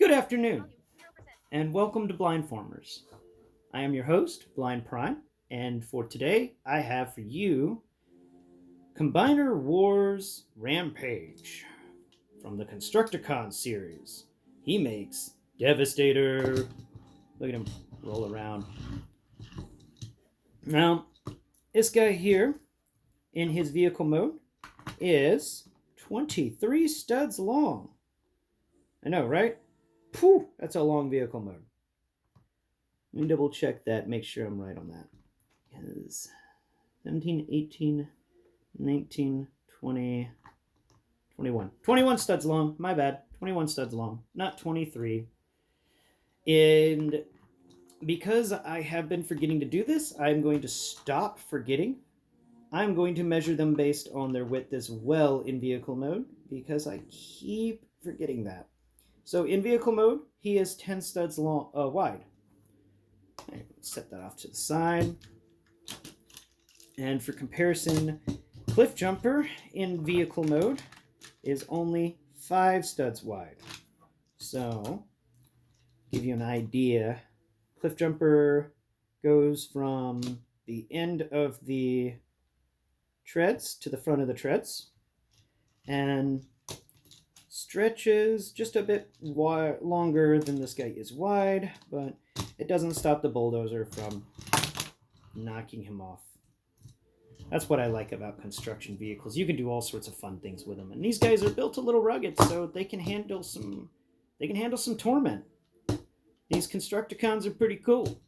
Good afternoon, and welcome to Blindformers. I am your host, Blind Prime, and for today, I have for you Combiner Wars Rampage from the Constructacon series. He makes Devastator. Look at him roll around. Now, this guy here, in his vehicle mode, is 23 studs long. I know, right? Phew, that's a long vehicle mode. Let me double check that, make sure I'm right on that. Because 17, 18, 19, 20, 21. 21 studs long, my bad. 21 studs long, not 23. And because I have been forgetting to do this, I'm going to stop forgetting. I'm going to measure them based on their width as well in vehicle mode, because I keep forgetting that. So in vehicle mode, he is 10 studs long, wide. Okay, set that off to the side. And for comparison, Cliff Jumper in vehicle mode is only 5 studs wide. So, give you an idea, Cliff Jumper goes from the end of the treads to the front of the treads and stretches just a bit longer than this guy is wide, but it doesn't stop the bulldozer from knocking him off. That's what I like about construction vehicles. You can do all sorts of fun things with them, and these guys are built a little rugged, so they can handle some torment. These Constructicons are pretty cool.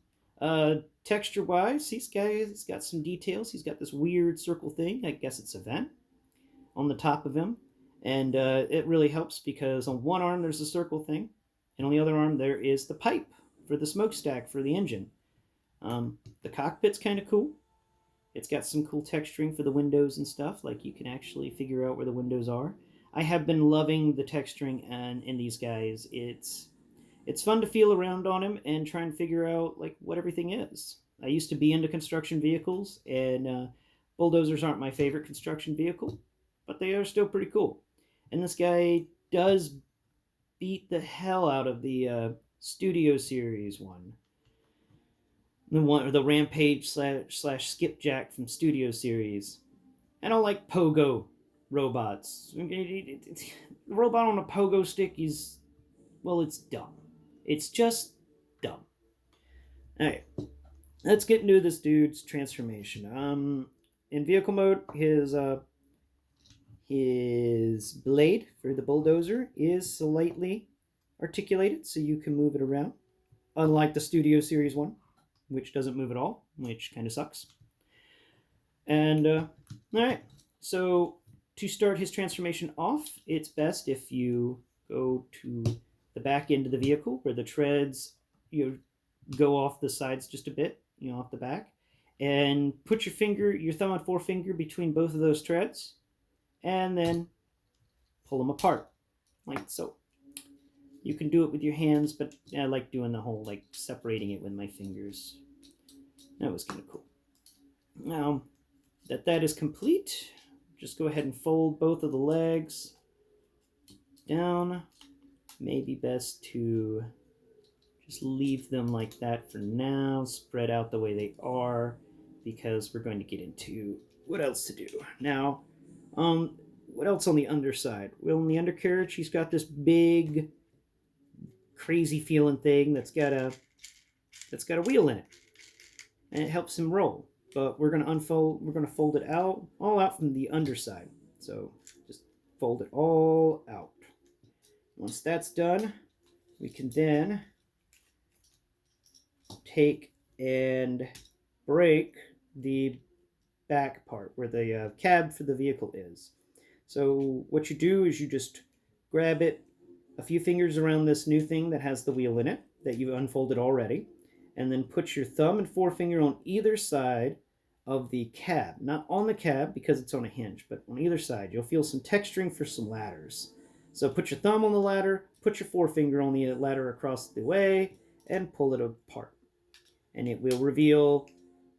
Texture-wise, these guys got some details. He's got this weird circle thing. I guess it's a vent on the top of him, and it really helps because on one arm there's a circle thing, and on the other arm there is the pipe for the smokestack for the engine. The cockpit's kind of cool. It's got some cool texturing for the windows and stuff, like you can actually figure out where the windows are. I have been loving the texturing in these guys. It's fun to feel around on him and try and figure out like what everything is. I used to be into construction vehicles, and bulldozers aren't my favorite construction vehicle, but they are still pretty cool. And this guy does beat the hell out of the Studio Series one. The Rampage slash Skipjack from Studio Series. I don't like pogo robots. Robot on a pogo stick is, well, it's dumb. It's just dumb. Alright, let's get into this dude's transformation. In vehicle mode, his blade for the bulldozer is slightly articulated, so you can move it around. Unlike the Studio Series one, which doesn't move at all, which kind of sucks. And, alright, so to start his transformation off, it's best if you go to the back end of the vehicle where the treads go off the sides just a bit, off the back, and put your thumb and forefinger between both of those treads, and then pull them apart, like so. You can do it with your hands, but I like doing the whole, separating it with my fingers. That was kind of cool. Now, that is complete, just go ahead and fold both of the legs down. Maybe best to just leave them like that for now, spread out the way they are, because we're going to get into what else to do. Now, what else on the underside? Well, on the undercarriage, he's got this big, crazy feeling thing that's got a wheel in it, and it helps him roll. But we're gonna fold it all out from the underside. So just fold it all out. Once that's done, we can then take and break the back part where the cab for the vehicle is. So what you do is you just grab it a few fingers around this new thing that has the wheel in it that you've unfolded already, and then put your thumb and forefinger on either side of the cab. Not on the cab because it's on a hinge, but on either side. You'll feel some texturing for some ladders. So put your thumb on the ladder, put your forefinger on the ladder across the way, and pull it apart. And it will reveal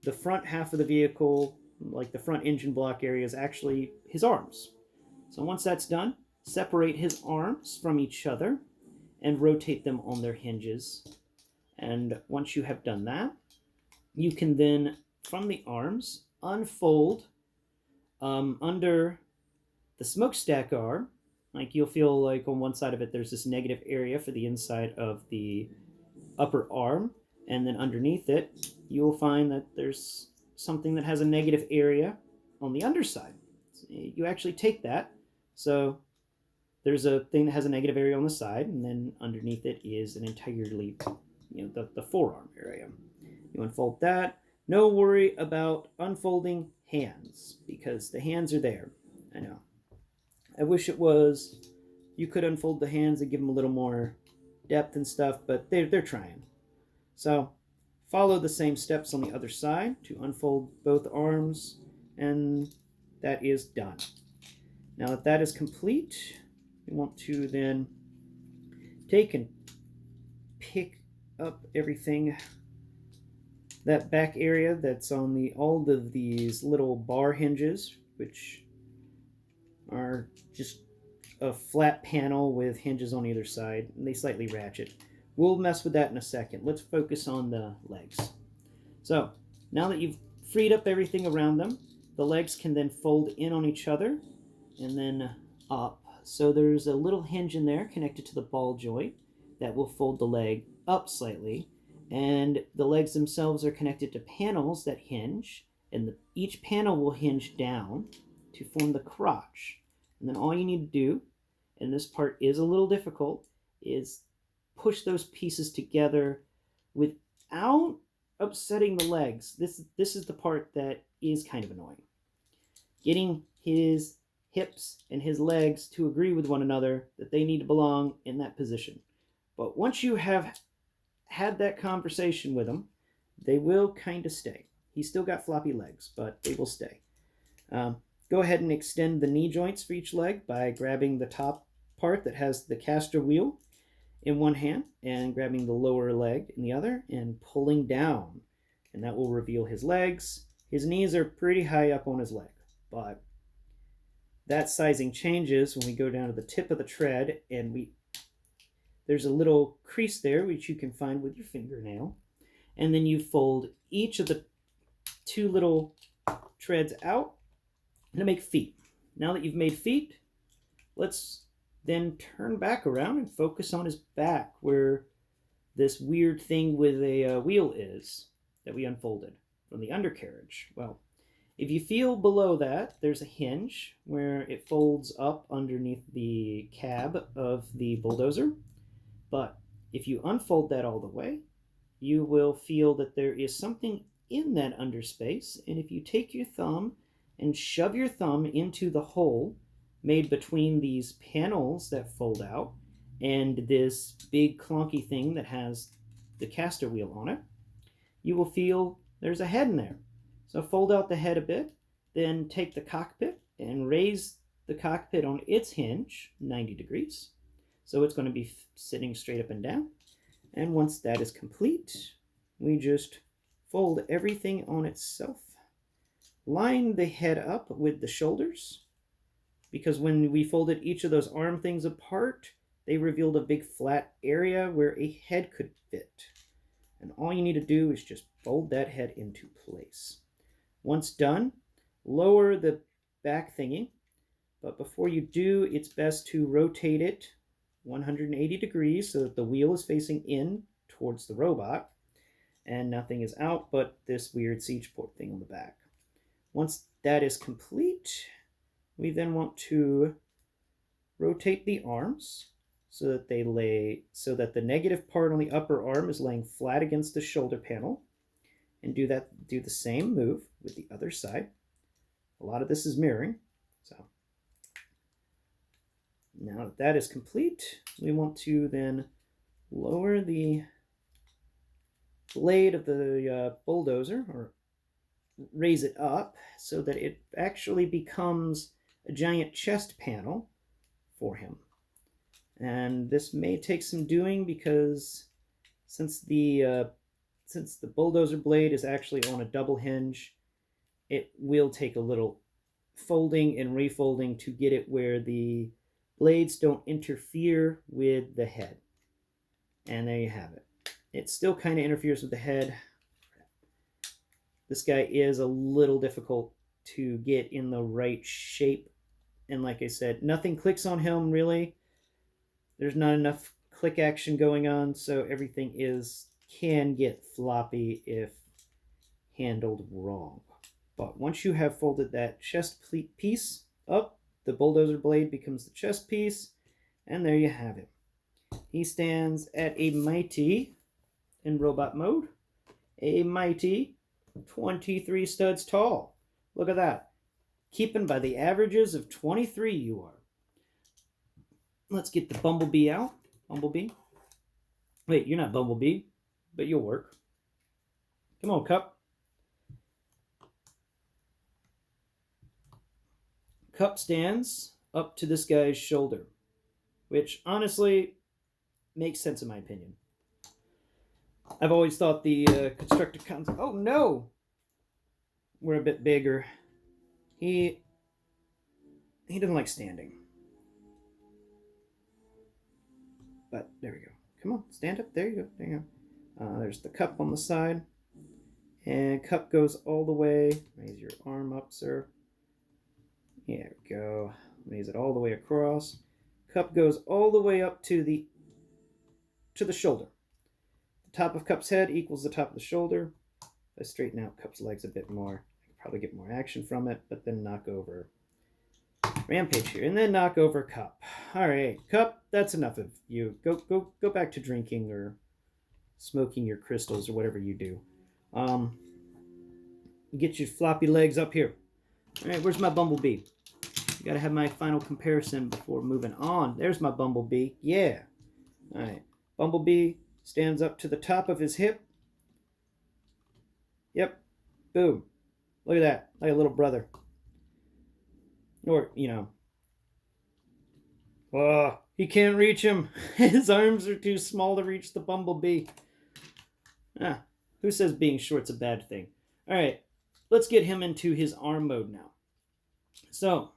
the front half of the vehicle, like the front engine block area, is actually his arms. So once that's done, separate his arms from each other, and rotate them on their hinges. And once you have done that, you can then, from the arms, unfold under the smokestack arm. Like, you'll feel like on one side of it there's this negative area for the inside of the upper arm, and then underneath it you'll find that there's something that has a negative area on the underside. So you actually take that, so there's a thing that has a negative area on the side, and then underneath it is an entirely, the forearm area. You unfold that. No worry about unfolding hands, because the hands are there. I know. I wish it was, you could unfold the hands and give them a little more depth and stuff, but they're trying. So follow the same steps on the other side to unfold both arms, and that is done. Now that that is complete, we want to then take and pick up everything, that back area that's on all of these little bar hinges, which are just a flat panel with hinges on either side, and they slightly ratchet. We'll mess with that in a second. Let's focus on the legs. So now that you've freed up everything around them, the legs can then fold in on each other and then up. So there's a little hinge in there connected to the ball joint that will fold the leg up slightly, and the legs themselves are connected to panels that hinge, and each panel will hinge down to form the crotch. And then all you need to do, and this part is a little difficult, is push those pieces together without upsetting the legs. This is the part that is kind of annoying. Getting his hips and his legs to agree with one another that they need to belong in that position. But once you have had that conversation with him, they will kind of stay. He's still got floppy legs, but they will stay. Go ahead and extend the knee joints for each leg by grabbing the top part that has the caster wheel in one hand and grabbing the lower leg in the other and pulling down. And that will reveal his legs. His knees are pretty high up on his leg, but that sizing changes when we go down to the tip of the tread, and there's a little crease there which you can find with your fingernail, and then you fold each of the two little treads out to make feet. Now that you've made feet, let's then turn back around and focus on his back, where this weird thing with a wheel is that we unfolded from the undercarriage. Well, if you feel below that, there's a hinge where it folds up underneath the cab of the bulldozer. But if you unfold that all the way, you will feel that there is something in that underspace. And if you take your thumb and shove your thumb into the hole made between these panels that fold out and this big clunky thing that has the caster wheel on it, you will feel there's a head in there. So fold out the head a bit, then take the cockpit and raise the cockpit on its hinge 90 degrees. So it's going to be sitting straight up and down. And once that is complete, we just fold everything on itself. Line the head up with the shoulders, because when we folded each of those arm things apart, they revealed a big flat area where a head could fit. And all you need to do is just fold that head into place. Once done, lower the back thingy, but before you do, it's best to rotate it 180 degrees so that the wheel is facing in towards the robot and nothing is out but this weird siege port thing on the back. Once that is complete, we then want to rotate the arms so that the negative part on the upper arm is laying flat against the shoulder panel, and do the same move with the other side. A lot of this is mirroring. So now that that is complete, we want to then lower the blade of the bulldozer, or raise it up so that it actually becomes a giant chest panel for him. And this may take some doing, because since the bulldozer blade is actually on a double hinge, it will take a little folding and refolding to get it where the blades don't interfere with the head. And there you have it. It still kind of interferes with the head. This guy is a little difficult to get in the right shape. And like I said, nothing clicks on him really. There's not enough click action going on, so everything can get floppy if handled wrong. But once you have folded that chest piece up, the bulldozer blade becomes the chest piece, and there you have it. He stands at a mighty, in robot mode, a mighty 23 studs tall. Look at that. Keeping by the averages of 23 you are. Let's get the Bumblebee out. Bumblebee. Wait, you're not Bumblebee, but you'll work. Come on, Cup. Cup stands up to this guy's shoulder, which honestly makes sense in my opinion. I've always thought the Constructacons, oh no, were a bit bigger. He doesn't like standing. But there we go. Come on, stand up. There you go. There you go. There's the Cup on the side. And Cup goes all the way. Raise your arm up, sir. There we go. Raise it all the way across. Cup goes all the way up to the shoulder. The top of Cup's head equals the top of the shoulder. If I straighten out Cup's legs a bit more, I could probably get more action from it, but then knock over Rampage here, and then knock over Cup. All right, Cup, that's enough of you. Go back to drinking or smoking your crystals or whatever you do. Get your floppy legs up here. All right, where's my Bumblebee? You gotta have my final comparison before moving on. There's my Bumblebee. Yeah. All right, Bumblebee stands up to the top of his hip. Yep. Boom. Look at that, like a little brother. Or, he can't reach him. His arms are too small to reach the Bumblebee. Who says being short's a bad thing? All right, let's get him into his arm mode now. So,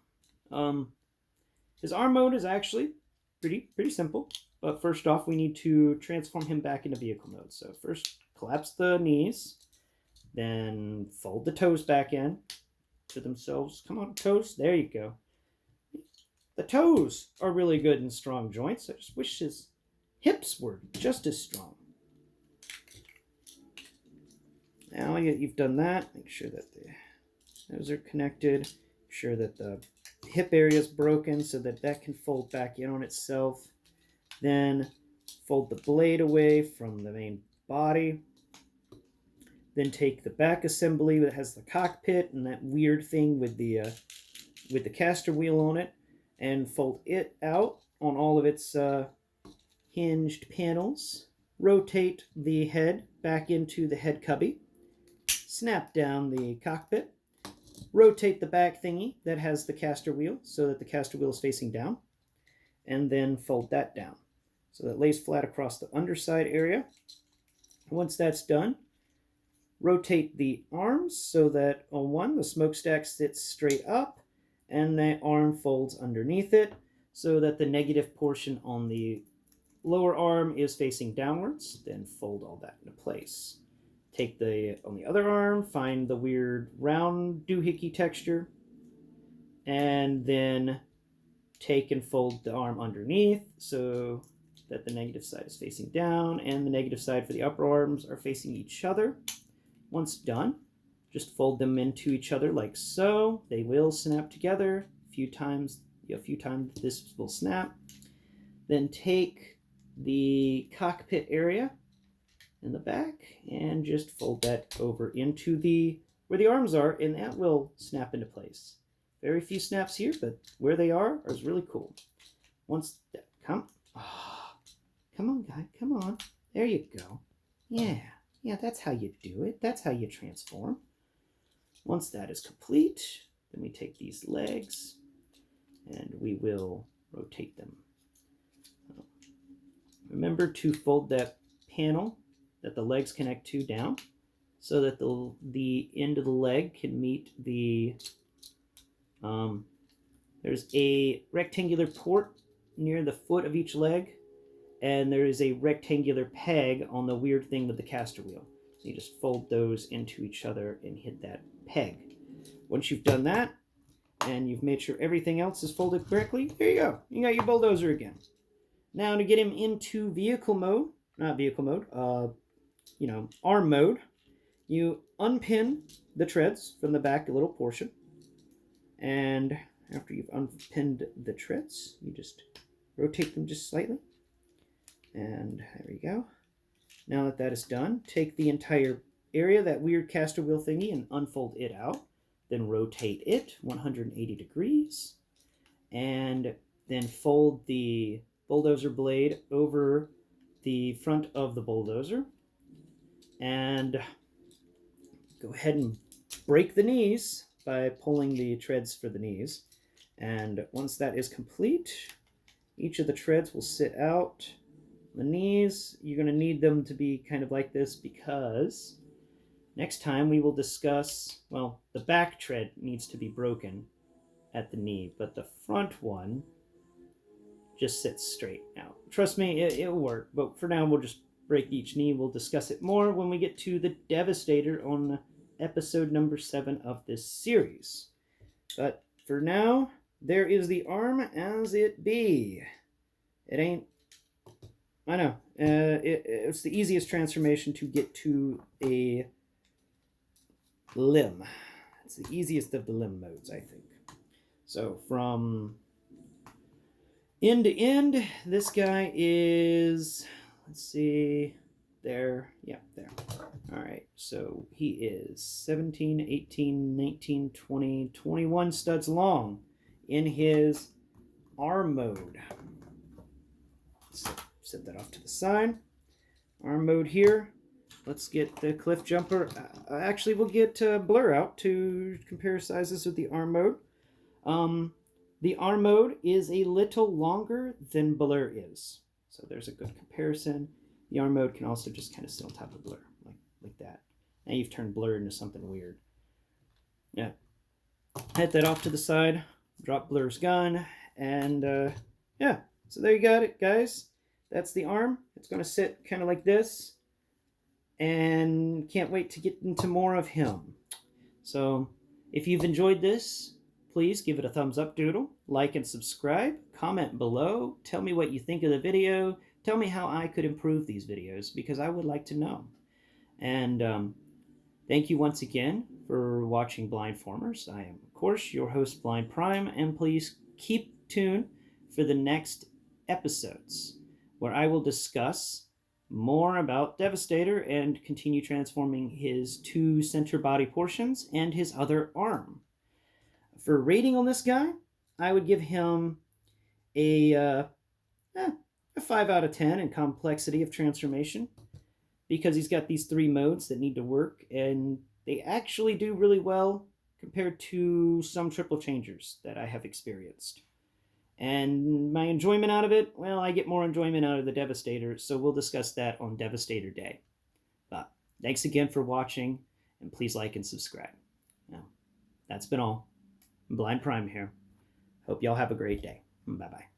his arm mode is actually pretty simple. But first off, we need to transform him back into vehicle mode. So first, collapse the knees. Then fold the toes back in to themselves. Come on, toes. There you go. The toes are really good and strong joints. I just wish his hips were just as strong. Now you've done that. Make sure that the toes are connected. Make sure that the hip area is broken so that that can fold back in on itself. Then fold the blade away from the main body. Then take the back assembly that has the cockpit and that weird thing with the caster wheel on it, and fold it out on all of its hinged panels. Rotate the head back into the head cubby. Snap down the cockpit. Rotate the back thingy that has the caster wheel so that the caster wheel is facing down. And then fold that down so that it lays flat across the underside area. Once that's done, rotate the arms so that on one, the smokestack sits straight up and the arm folds underneath it so that the negative portion on the lower arm is facing downwards. Then fold all that into place. Take on the other arm, find the weird round doohickey texture, and then take and fold the arm underneath so that the negative side is facing down and the negative side for the upper arms are facing each other. Once done, just fold them into each other like so. They will snap together a few times. This will snap. Then take the cockpit area in the back and just fold that over into where the arms are, and that will snap into place. Very few snaps here, but where they are is really cool. Once that come on, guy, come on. There you go. Yeah, that's how you do it. That's how you transform. Once that is complete, then we take these legs and we will rotate them. Remember to fold that panel that the legs connect to down so that the end of the leg can meet there's a rectangular port near the foot of each leg, and there is a rectangular peg on the weird thing with the caster wheel. So you just fold those into each other and hit that peg. Once you've done that, and you've made sure everything else is folded correctly, there you go. You got your bulldozer again. Now to get him into vehicle mode, not vehicle mode, arm mode, you unpin the treads from the back, a little portion. And after you've unpinned the treads, you just rotate them just slightly. And there we go. Now that that is done, take the entire area, that weird caster wheel thingy, and unfold it out. Then rotate it 180 degrees. And then fold the bulldozer blade over the front of the bulldozer. And go ahead and break the knees by pulling the treads for the knees. And once that is complete, each of the treads will sit out. The knees, you're going to need them to be kind of like this because next time we will discuss, well, the back tread needs to be broken at the knee, but the front one just sits straight. Now, trust me, it'll work, but for now we'll just break each knee. We'll discuss it more when we get to the Devastator on episode number 7 of this series. But for now, there is the arm as it be. It ain't, I know, it's the easiest transformation to get to a limb. It's the easiest of the limb modes, I think. So from end to end, this guy is, let's see, there, yeah, there. All right, so he is 17, 18, 19, 20, 21 studs long in his arm mode. So set that off to the side. Arm mode here. Let's get the cliff jumper. Actually, we'll get Blur out to compare sizes with the arm mode. The arm mode is a little longer than Blur is. So there's a good comparison. The arm mode can also just kind of sit on top of Blur, like that. Now you've turned Blur into something weird. Yeah. Head that off to the side. Drop Blur's gun. And, yeah. So there you got it, guys. That's the arm. It's going to sit kind of like this. And can't wait to get into more of him. So if you've enjoyed this, please give it a thumbs up, doodle. Like and subscribe. Comment below. Tell me what you think of the video. Tell me how I could improve these videos, because I would like to know. And thank you once again for watching Blindformers. I am, of course, your host, Blind Prime, and please keep tuned for the next episodes, where I will discuss more about Devastator and continue transforming his 2 center body portions and his other arm. For rating on this guy, I would give him a 5 out of 10 in complexity of transformation, because he's got these 3 modes that need to work, and they actually do really well compared to some triple changers that I have experienced. And my enjoyment out of it, well, I get more enjoyment out of the Devastator, so we'll discuss that on Devastator Day. But thanks again for watching, and please like and subscribe. Now, that's been all. Blind Prime here. Hope y'all have a great day. Bye-bye.